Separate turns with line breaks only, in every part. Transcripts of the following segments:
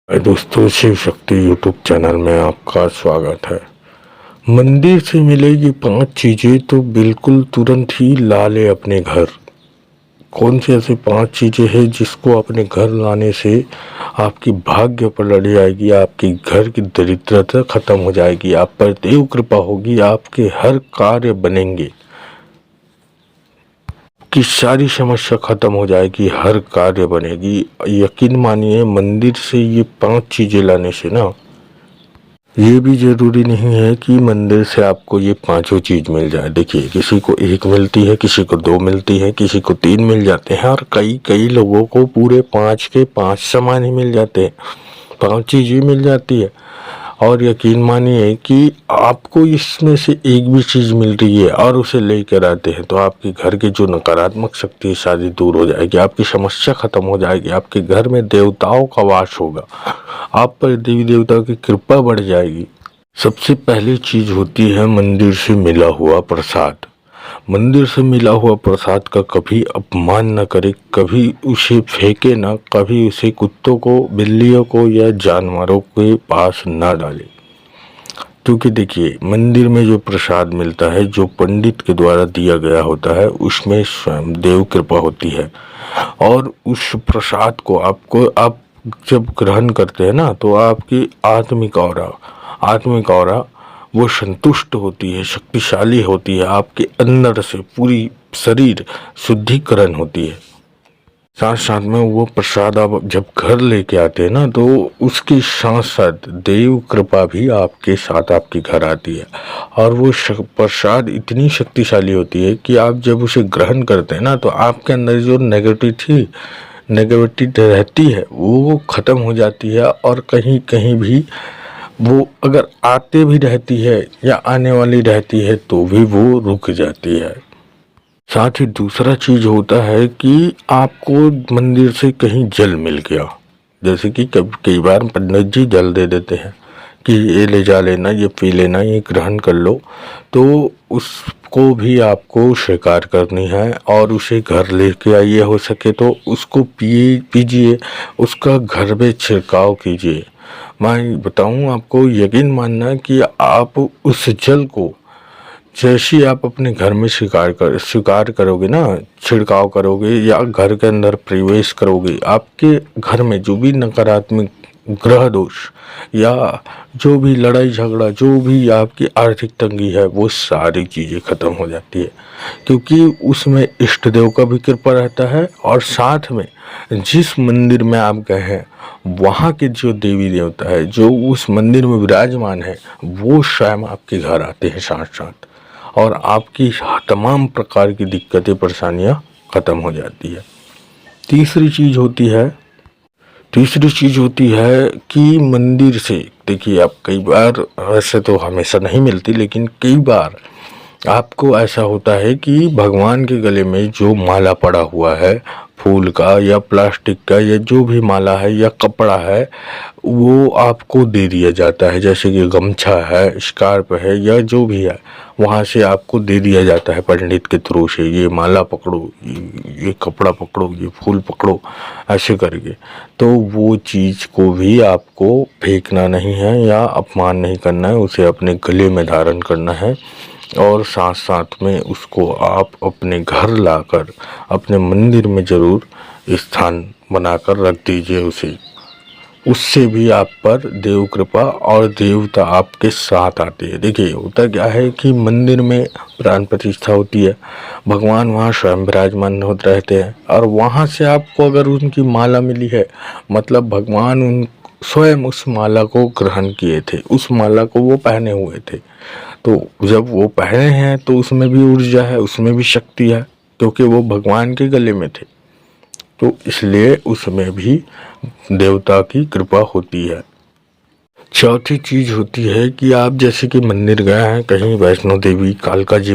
दोस्तों, Shiv Shakti YouTube channel में आपका स्वागत है। मंदिर से मिलेगी 5 चीज़ें तो बिल्कुल तुरंत ही ला ले अपने घर। कौन सी ऐसी 5 चीज़ें हैं जिसको अपने घर लाने से आपकी भाग्य पलट जाएगी, आपके घर की दरिद्रता खत्म हो जाएगी, आप पर देव कृपा होगी, आपके हर कार्य बनेंगे, की सारी समस्या खत्म हो जाएगी, हर कार्य बनेगी। यकीन मानिए, मंदिर से ये 5 चीज़ें लाने से ना, ये भी जरूरी नहीं है कि मंदिर से आपको ये पांचों चीज मिल जाए। देखिए, किसी को एक मिलती है, किसी को 2 मिलती है, किसी को 3 मिल जाते हैं और कई कई लोगों को पूरे 5 के 5 सामान ही मिल जाते हैं, 5 चीजें मिल जाती है। और यकीन मानिए कि आपको इसमें से एक भी चीज मिल रही है और उसे लेकर आते हैं तो आपके घर की जो नकारात्मक शक्ति है सारी दूर हो जाएगी, आपकी समस्या खत्म हो जाएगी, आपके घर में देवताओं का वास होगा, आप पर देवी देवता की कृपा बढ़ जाएगी। सबसे पहली चीज होती है मंदिर से मिला हुआ प्रसाद। मंदिर से मिला हुआ प्रसाद का कभी अपमान न करे, कभी उसे फेंके ना, कभी उसे कुत्तों को, बिल्लियों को या जानवरों के पास न डाले। क्योंकि देखिए, मंदिर में जो प्रसाद मिलता है, जो पंडित के द्वारा दिया गया होता है, उसमें स्वयं देव कृपा होती है। और उस प्रसाद को आप जब ग्रहण करते हैं ना, तो आपकी आत्मिक औरा वो संतुष्ट होती है, शक्तिशाली होती है, आपके अंदर से पूरी शरीर शुद्धिकरण होती है। साथ साथ में वो प्रसाद आप जब घर लेके आते हैं ना, तो उसके साथ साथ देव कृपा भी आपके साथ आपके घर आती है। और वो प्रसाद इतनी शक्तिशाली होती है कि आप जब उसे ग्रहण करते हैं ना, तो आपके अंदर जो नेगेटिविटी रहती है वो खत्म हो जाती है। और कहीं कहीं भी वो अगर आते भी रहती है या आने वाली रहती है तो भी वो रुक जाती है। साथ ही दूसरा चीज होता है कि आपको मंदिर से कहीं जल मिल गया, जैसे कि कई बार पंडित जी जल दे देते हैं कि ये ले जा लेना, ये पी लेना, ये ग्रहण कर लो, तो उसको भी आपको स्वीकार करनी है और उसे घर लेके आइए, हो सके तो उसको पीजिए, उसका घर में छिड़काव कीजिए। मैं बताऊं आपको, यकीन मानना कि आप उस जल को जैसे आप अपने घर में स्वीकार करोगे ना, छिड़काव करोगे या घर के अंदर प्रवेश करोगे, आपके घर में जो भी नकारात्मक ग्रह दोष या जो भी लड़ाई झगड़ा, जो भी आपकी आर्थिक तंगी है, वो सारी चीज़ें खत्म हो जाती है। क्योंकि उसमें इष्ट देव का भी कृपा रहता है और साथ में जिस मंदिर में आप गए हैं वहाँ के जो देवी देवता है, जो उस मंदिर में विराजमान है, वो स्वयं आपके घर आते हैं साथ साथ, और आपकी तमाम प्रकार की दिक्कतें परेशानियां खत्म हो जाती है। तीसरी चीज होती है कि मंदिर से, देखिए, आप कई बार, वैसे तो हमेशा नहीं मिलती, लेकिन कई बार आपको ऐसा होता है कि भगवान के गले में जो माला पड़ा हुआ है, फूल का या प्लास्टिक का या जो भी माला है या कपड़ा है, वो आपको दे दिया जाता है। जैसे कि गमछा है, स्कार्फ है या जो भी है, वहाँ से आपको दे दिया जाता है पंडित के थ्रू से, ये माला पकड़ो, ये कपड़ा पकड़ो, ये फूल पकड़ो, ऐसे करके। तो वो चीज़ को भी आपको फेंकना नहीं है या अपमान नहीं करना है, उसे अपने गले में धारण करना है। और साथ साथ में उसको आप अपने घर लाकर अपने मंदिर में ज़रूर स्थान बनाकर रख दीजिए उसे। उससे भी आप पर देव कृपा और देवता आपके साथ आते हैं। देखिए, होता क्या है कि मंदिर में प्राण प्रतिष्ठा होती है, भगवान वहाँ स्वयं विराजमान होते रहते हैं, और वहाँ से आपको अगर उनकी माला मिली है, मतलब भगवान उन स्वयं उस माला को ग्रहण किए थे, उस माला को वो पहने हुए थे। तो जब वो पहने हैं तो उसमें भी ऊर्जा है, उसमें भी शक्ति है, क्योंकि वो भगवान के गले में थे, तो इसलिए उसमें भी देवता की कृपा होती है। चौथी चीज होती है कि आप जैसे कि मंदिर गए हैं कहीं, वैष्णो देवी कालका जी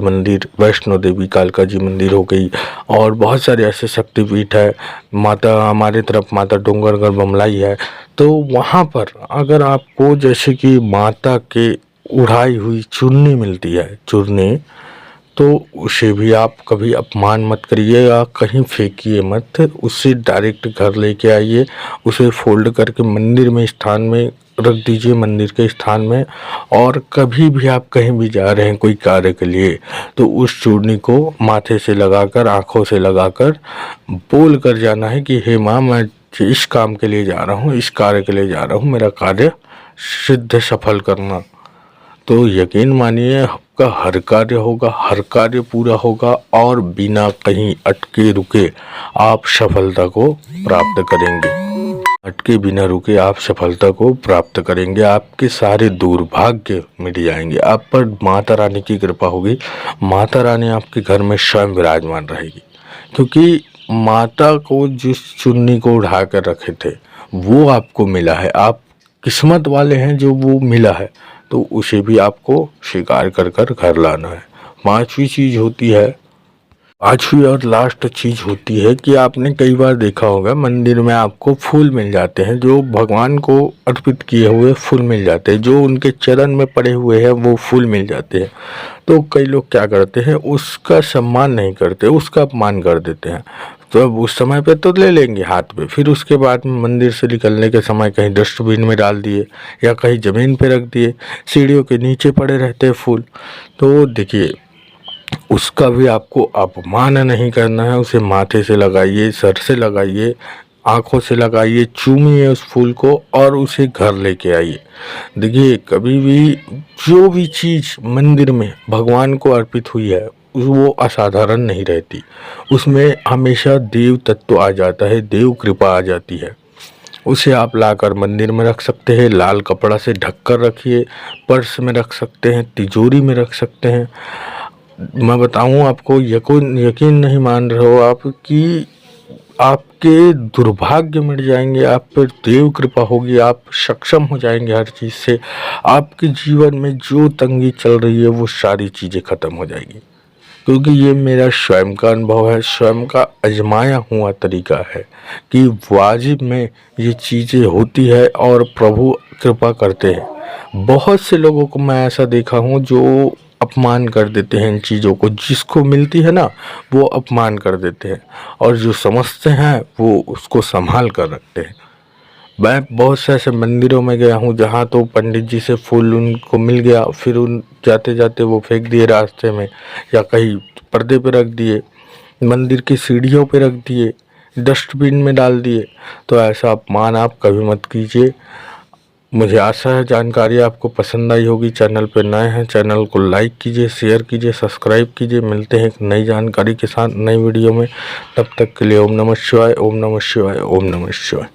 मंदिर हो गई, और बहुत सारे ऐसे शक्तिपीठ है, माता हमारे तरफ माता डोंगरगढ़ बमलाई है, तो वहाँ पर अगर आपको जैसे कि माता के उड़ाई हुई चूर्णी मिलती है, चूर्णी, तो उसे भी आप कभी अपमान मत करिएगा, कहीं फेंकिए मत, उसे डायरेक्ट घर लेके आइए, उसे फोल्ड करके मंदिर में स्थान में रख दीजिए, मंदिर के स्थान में। और कभी भी आप कहीं भी जा रहे हैं कोई कार्य के लिए, तो उस चूर्णी को माथे से लगाकर, आँखों से लगाकर बोल कर जाना है कि हे माँ, मैं इस काम के लिए जा रहा हूँ, इस कार्य के लिए जा रहा हूँ, मेरा कार्य सिद्ध सफल करना। तो यकीन मानिए आपका हर कार्य होगा, हर कार्य पूरा होगा और बिना कहीं अटके रुके आप सफलता को प्राप्त करेंगे। अटके बिना रुके आप सफलता को प्राप्त करेंगे। आपके सारे दुर्भाग्य मिट जाएंगे, आप पर माता रानी की कृपा होगी। माता रानी आपके घर में स्वयं विराजमान रहेगी, क्योंकि माता को जिस चुन्नी को उठा कर रखे थे वो आपको मिला है। आप किस्मत वाले हैं जो वो मिला है, तो उसे भी आपको स्वीकार कर कर घर लाना है। पांचवी और लास्ट चीज होती है कि आपने कई बार देखा होगा मंदिर में आपको फूल मिल जाते हैं, जो भगवान को अर्पित किए हुए फूल मिल जाते हैं, जो उनके चरण में पड़े हुए हैं वो फूल मिल जाते हैं। तो कई लोग क्या करते हैं, उसका सम्मान नहीं करते, उसका अपमान कर देते हैं। तो अब उस समय पे तो ले लेंगे हाथ पे, फिर उसके बाद में मंदिर से निकलने के समय कहीं डस्टबिन में डाल दिए या कहीं ज़मीन पे रख दिए, सीढ़ियों के नीचे पड़े रहते हैं फूल। तो देखिए, उसका भी आपको अपमान नहीं करना है, उसे माथे से लगाइए, सर से लगाइए, आँखों से लगाइए, चूमिए उस फूल को और उसे घर लेके आइए। देखिए, कभी भी जो भी चीज़ मंदिर में भगवान को अर्पित हुई है वो असाधारण नहीं रहती, उसमें हमेशा देव तत्व आ जाता है, देव कृपा आ जाती है। उसे आप लाकर मंदिर में रख सकते हैं, लाल कपड़ा से ढक कर रखिए, पर्स में रख सकते हैं, तिजोरी में रख सकते हैं। मैं बताऊं आपको, यकीन नहीं मान रहे हो आप कि आपके दुर्भाग्य मिट जाएंगे, आप पर देव कृपा होगी, आप सक्षम हो जाएंगे हर चीज़ से। आपके जीवन में जो तंगी चल रही है वो सारी चीज़ें खत्म हो जाएगी, क्योंकि ये मेरा स्वयं का अनुभव है, स्वयं का आजमाया हुआ तरीका है कि वाजिब में ये चीज़ें होती है और प्रभु कृपा करते हैं। बहुत से लोगों को मैं ऐसा देखा हूँ जो अपमान कर देते हैं इन चीज़ों को, जिसको मिलती है ना वो अपमान कर देते हैं, और जो समझते हैं वो उसको संभाल कर रखते हैं। मैं बहुत से ऐसे मंदिरों में गया हूँ जहाँ तो पंडित जी से फूल उनको मिल गया, फिर उन जाते जाते वो फेंक दिए रास्ते में, या कहीं पर्दे पे रख दिए, मंदिर की सीढ़ियों पे रख दिए, डस्टबिन में डाल दिए। तो ऐसा अपमान आप कभी मत कीजिए। मुझे आशा है जानकारी आपको पसंद आई होगी। चैनल पर नए हैं, चैनल को लाइक कीजिए, शेयर कीजिए, सब्सक्राइब कीजिए। मिलते हैं एक नई जानकारी के साथ नई वीडियो में, तब तक के लिए ओम नमः शिवाय, ओम नमः शिवाय, ओम नमः शिवाय।